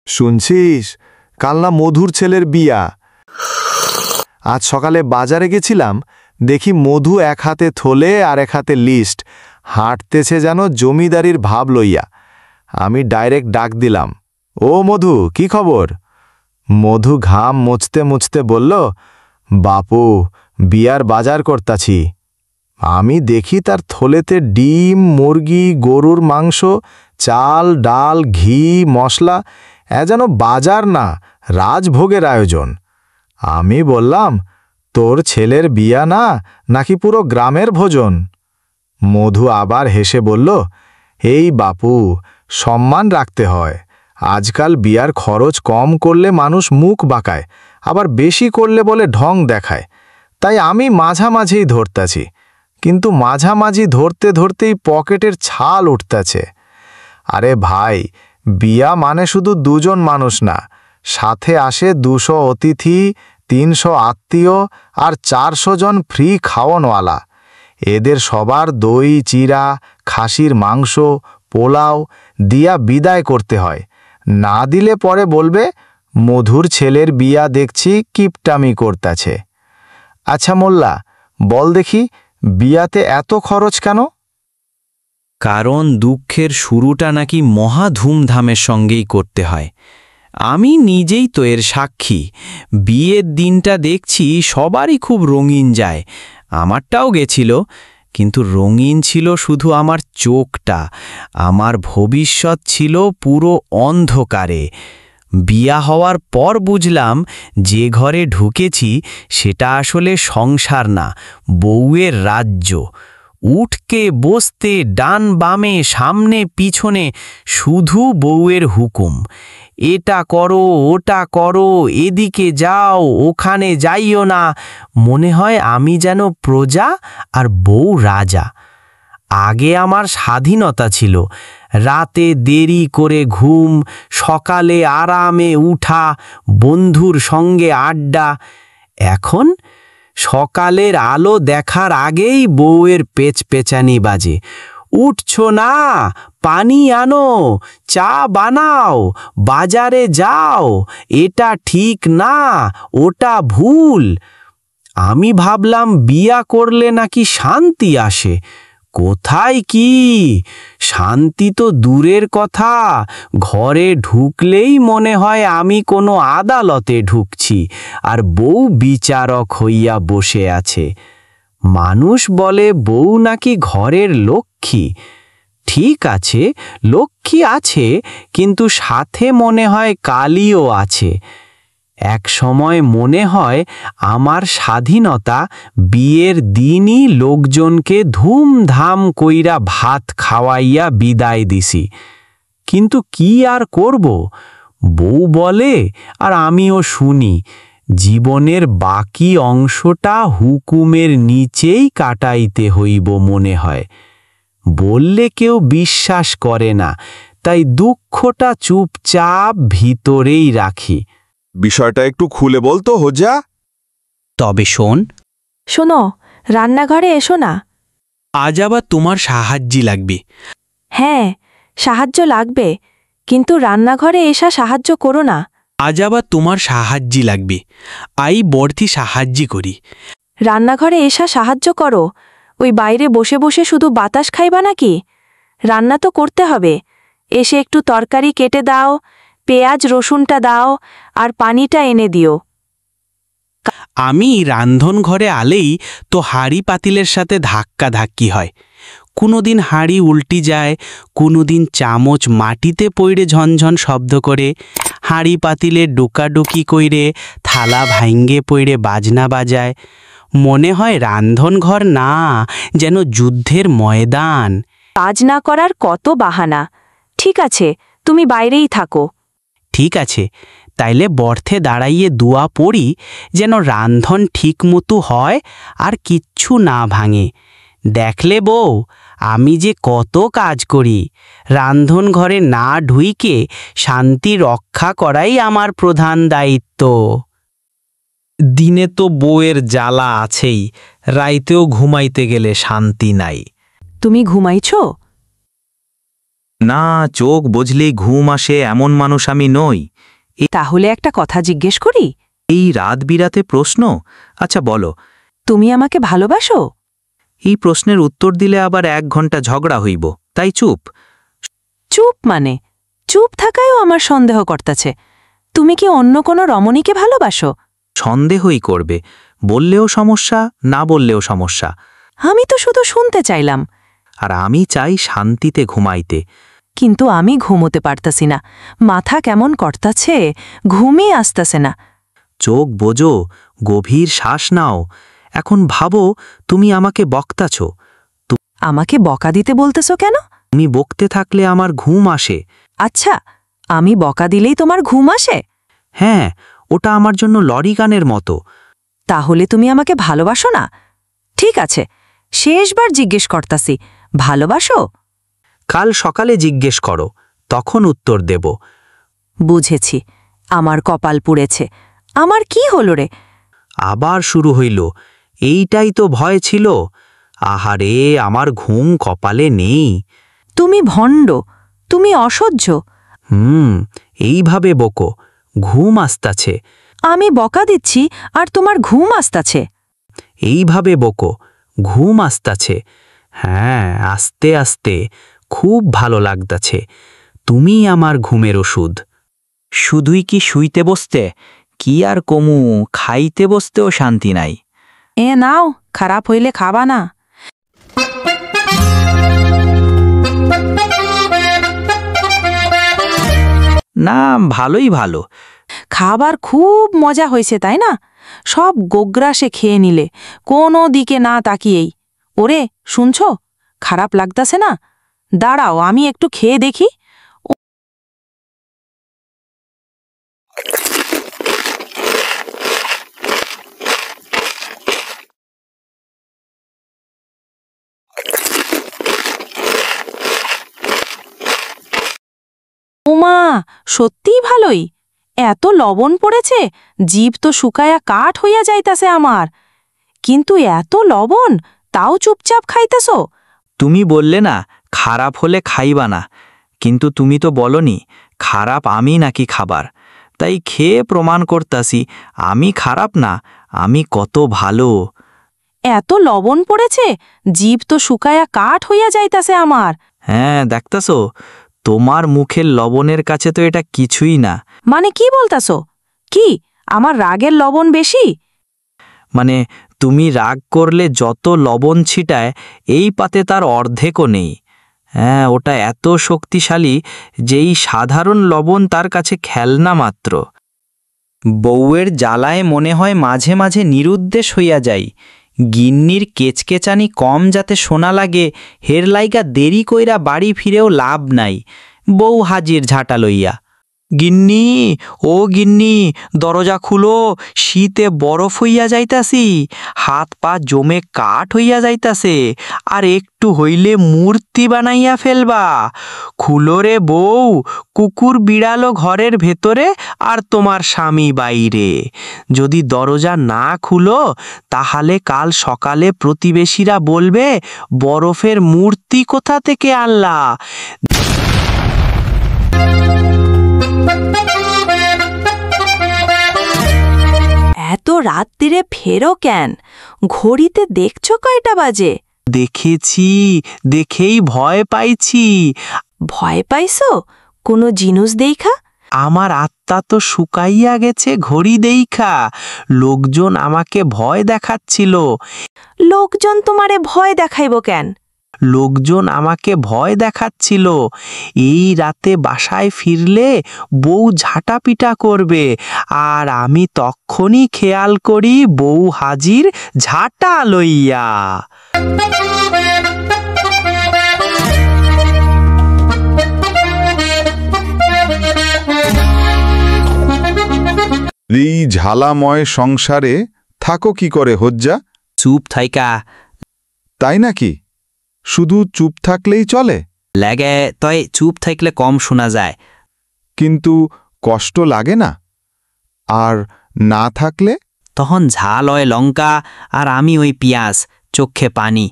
শুনছিস, কাল না মধুর ছেলের বিয়া। আজ সকালে বাজারে গেছিলাম, দেখি মধু এক হাতে থলে আর এক হাতে লিস্ট, হাঁটতেছে যেন জমিদারির ভাব লইয়া। আমি ডাইরেক্ট ডাক দিলাম, ও মধু, কি খবর? মধু ঘাম মুছতে মুছতে বলল, বাপু, বিয়ার বাজার করতাছি। আমি দেখি তার থলেতে ডিম, মুরগি, গরুর মাংস, চাল, ডাল, ঘি, মশলা, যেন বাজার না, রাজভোগের আয়োজন। আমি বললাম, তোর ছেলের বিয়া না, নাকি পুরো গ্রামের ভোজন? মধু আবার হেসে বলল, এই বাপু, সম্মান রাখতে হয়। আজকাল বিয়ার খরচ কম করলে মানুষ মুখ বাঁকায়, আবার বেশি করলে বলে ঢং দেখায়। তাই আমি মাঝামাঝিই ধরতাছি, কিন্তু মাঝামাঝি ধরতে ধরতেই পকেটের ছাল উঠতেছে। আরে ভাই, বিয়া মানে শুধু দুজন মানুষ না, সাথে আসে 200 অতিথি, 300 আত্মীয় আর 400 জন ফ্রি খাওয়ানওয়ালা। এদের সবার দই, চিরা, খাসির মাংস, পোলাও দিয়া বিদায় করতে হয়। না দিলে পরে বলবে, মধুর ছেলের বিয়া দেখছি কিপটামি করতেছে। আচ্ছা মোল্লা, বল দেখি, বিয়াতে এত খরচ কেন? কারণ দুঃখের শুরুটা নাকি মহা ধুমধামের সঙ্গেই করতে হয়। আমি নিজেই তো এর সাক্ষী। বিয়ের দিনটা দেখছি সবারই খুব রঙিন যায়, আমারটাও গেছিল, কিন্তু রঙিন ছিল শুধু আমার চোখটা, আমার ভবিষ্যৎ ছিল পুরো অন্ধকারে। বিয়া হওয়ার পর বুঝলাম, যে ঘরে ঢুকেছি সেটা আসলে সংসার না, বউয়ের রাজ্য। উঠকে বসতে, ডান বামে, সামনে পিছনে শুধু বউয়ের হুকুম। এটা করো, ওটা করো, এদিকে যাও, ওখানে যাইও না। মনে হয় আমি যেন প্রজা আর বউ রাজা। আগে আমার স্বাধীনতা ছিল, রাতে দেরি করে ঘুম, সকালে আরামে উঠা, বন্ধুর সঙ্গে আড্ডা। এখন সকালের আলো দেখার আগেই বউয়ের পেচপেচানি বাজে, উঠছো না, পানি আনো, চা বানাও, বাজারে যাও, এটা ঠিক না, ওটা ভুল। আমি ভাবলাম বিয়া করলে নাকি শান্তি আসে। কোথায় কি শান্তি, তো দূরের কথা। ঘরে ঢুকলেই মনে হয় আমি কোনো আদালতে ঢুকছি, আর বউ বিচারক হইয়া বসে আছে। মানুষ বলে বউ নাকি ঘরের লক্ষ্মী। ঠিক আছে, লক্ষ্মী আছে, কিন্তু সাথে মনে হয় কালীও আছে। এক সময় মনে হয় আমার স্বাধীনতা বিয়ের দিনই লোকজনকে ধুমধাম কইরা ভাত খাওয়াইয়া বিদায় দিছি। কিন্তু কি আর করব, বউ বলে আর আমিও শুনি, জীবনের বাকি অংশটা হুকুমের নিচেই কাটাইতে হইব মনে হয়। বললে কেউ বিশ্বাস করে না, তাই দুঃখটা চুপচাপ ভিতরেই রাখি। বিষয়টা একটু খুলে বলতো হোজা। তবে শোনো, রান্নাঘরে এসো না। আজ আবার তোমার সাহায্যই লাগবে। হ্যাঁ, সাহায্য লাগবে, কিন্তু রান্নাঘরে এসা সাহায্য করো না। আজ আবার তোমার সাহায্যই লাগবে, আই বর্তি সাহায্য করি। রান্নাঘরে এসা সাহায্য করো, ওই বাইরে বসে বসে শুধু বাতাস খাইবা নাকি? রান্না তো করতে হবে। এসে একটু তরকারি কেটে দাও, পেঁয়াজ রসুনটা দাও, আর পানিটা এনে দিও। আমি রান্ধন ঘরে আলেই তো হাঁড়ি পাতিলের সাথে ধাক্কা ধাক্কি হয়। কোনোদিন হাঁড়ি উল্টি যায়, কোনোদিন চামচ মাটিতে পড়ে ঝনঝন শব্দ করে, হাঁড়ি পাতিলে ডোকাডুকি কইরে থালা ভাঙ্গে পড়ে বাজনা বাজায়। মনে হয় রান্ধনঘর না, যেন যুদ্ধের ময়দান। কাজ না করার কত বাহানা। ঠিক আছে, তুমি বাইরেই থাকো। ঠিক আছে, তাইলে বর্থে দাঁড়াইয়ে দুয়া পড়ি, যেন রান্ধন ঠিকমতো হয় আর কিচ্ছু না ভাঙে। দেখলে বউ, আমি যে কত কাজ করি। রান্ধন ঘরে না ঢুইকে শান্তি রক্ষা করাই আমার প্রধান দায়িত্ব। দিনে তো বউয়ের জ্বালা আছেই, রাইতেও ঘুমাইতে গেলে শান্তি নাই। তুমি ঘুমাইছ? না, চোখ বুঝলেই ঘুম আসে এমন মানুষ আমি নই। তাহলে একটা কথা জিজ্ঞেস করি? এই রাত বিরাতে প্রশ্ন? আচ্ছা বলো। তুমি আমাকে ভালোবাসো? এই প্রশ্নের উত্তর দিলে আবার 1 ঘন্টা ঝগড়া হইব, তাই চুপ। চুপ মানে? চুপ থাকায়ও আমার সন্দেহ করতেছে। তুমি কি অন্য কোনো রমণীকে ভালোবাসো? সন্দেহই করবে, বললেও সমস্যা, না বললেও সমস্যা। আমি তো শুধু শুনতে চাইলাম। আর আমি চাই শান্তিতে ঘুমাইতে। কিন্তু আমি ঘুমোতে পারতাছি না, মাথা কেমন করতাছে, ঘুমই আসতেছে না। চোখ বোঝো, গভীর শ্বাস নাও। এখন ভাবো তুমি আমাকে বকতাছ। আমাকে বকা দিতে বলতেছো কেন? তুমি বকতে থাকলে আমার ঘুম আসে। আচ্ছা, আমি বকা দিলেই তোমার ঘুম আসে? হ্যাঁ, ওটা আমার জন্য লরি গানের মতো। তাহলে তুমি আমাকে ভালোবাসো না? ঠিক আছে, শেষবার জিজ্ঞেস করতাছি, ভালোবাসো? কাল সকালে জিজ্ঞেস করো, তখন উত্তর দেব। বুঝেছি, আমার কপাল পুড়েছে। আমার কি হলো রে? আবার শুরু হইল। এইটাই তো ভয় ছিল। আহারে, আমার ঘুম কপালে নেই। তুমি ভণ্ড, তুমি অসহ্য। এইভাবে বকো, ঘুম আসতাছে। আমি বকা দিচ্ছি আর তোমার ঘুম আসতাছে। এইভাবে বকো, ঘুম আসতাছে। হ্যাঁ, আস্তে আস্তে, খুব ভালো লাগতাছে। তুমি আমার ঘুমের ওষুধ। শুধুই কি শুইতে বসতে? কি আর কমু, খাইতে বসতেও শান্তি নাই। নাও, খারাপ হইলে খাবা না। না, ভালোই ভালো। খাবার খুব মজা হয়েছে তাই না? সব গোগ্রাসে খেয়ে নিলে, কোনো দিকে না তাকিয়েই। ওরে, শুনছো? খারাপ লাগতাছে না? দাঁড়াও, আমি একটু খেয়ে দেখি। ওমা, সত্যিই ভালোই। এত লবণ পড়েছে, জিভ তো শুকায়া কাঠ হইয়া যাইতাছে আমার। কিন্তু এত লবণ, তাও চুপচাপ খাইতেছো? তুমি বললে না খারাপ হলে খাইবা না, কিন্তু তুমি তো বলনি খারাপ আমি নাকি খাবার। তাই খেয়ে প্রমাণ করতাছি আমি খারাপ না, আমি কত ভালো। এত লবণ পড়েছে, জিভ তো শুকায়া কাঠ হইয়া যাইতাছে আমার। হ্যাঁ, দেখতাছো, তোমার মুখের লবণের কাছে তো এটা কিছুই না। মানে কি বলতাছো? কি, আমার রাগের লবণ বেশি? মানে তুমি রাগ করলে যত লবণ ছিটায়, এই পাতে তার অর্ধেকও নেই। হ্যাঁ, ওটা এত শক্তিশালী যেই সাধারণ লবণ তার কাছে খেলনা মাত্র। বউয়ের জ্বালায় মনে হয় মাঝে মাঝে নিরুদ্দেশ হইয়া যাই। গিন্নির কেচকেচানি কম যাতে শোনা লাগে, হের লাইগা দেরি কইরা বাড়ি ফিরেও লাভ নাই। বউ হাজির ঝাঁটা লইয়া। গিন্নি, ও গিন্নি, দরজা খুলো, শীতে বরফ হইয়া যাইতাছি, হাত পা জমে কাঠ হইয়া যাইতাছে, আর একটু হইলে মূর্তি বানাইয়া ফেলবা। খুলো রে বউ, কুকুর বিড়ালো ঘরের ভেতরে আর তোমার স্বামী বাইরে। যদি দরজা না খুলো, তাহলে কাল সকালে প্রতিবেশীরা বলবে বরফের মূর্তি কোথা থেকে আনলা। এত রাত্রিরে ফেরো কেন? ঘড়িতে দেখছো কয়টা বাজে? দেখেছি, দেখেই ভয় পাইছি। ভয় পাইছো? কোনো জিনিস দেইখা? আমার আত্মা তো শুকাইয়া গেছে ঘড়ি দেইখা। লোকজন আমাকে ভয় দেখাচ্ছিল। লোকজন তোমারে ভয় দেখাইব কেন? লোকজন আমাকে ভয় দেখাচ্ছিল এই রাতে বাসায় ফিরলে বউ ঝাঁটাপিটা করবে, আর আমি তখনই খেয়াল করি বউ হাজির ঝাঁটা লইয়া। এই ঝালাময় সংসারে থাকো কি করে হজ্জা? চুপ থাইকা। তাই নাকি? শুধু চুপ থাকলেই চলে? লাগে, তয় চুপ থাকলে কম শোনা যায়। কিন্তু কষ্ট লাগে না? আর না থাকলে? তখন ঝাল হয় লঙ্কা, আর আমি ওই পিয়াজ, চোখে পানি।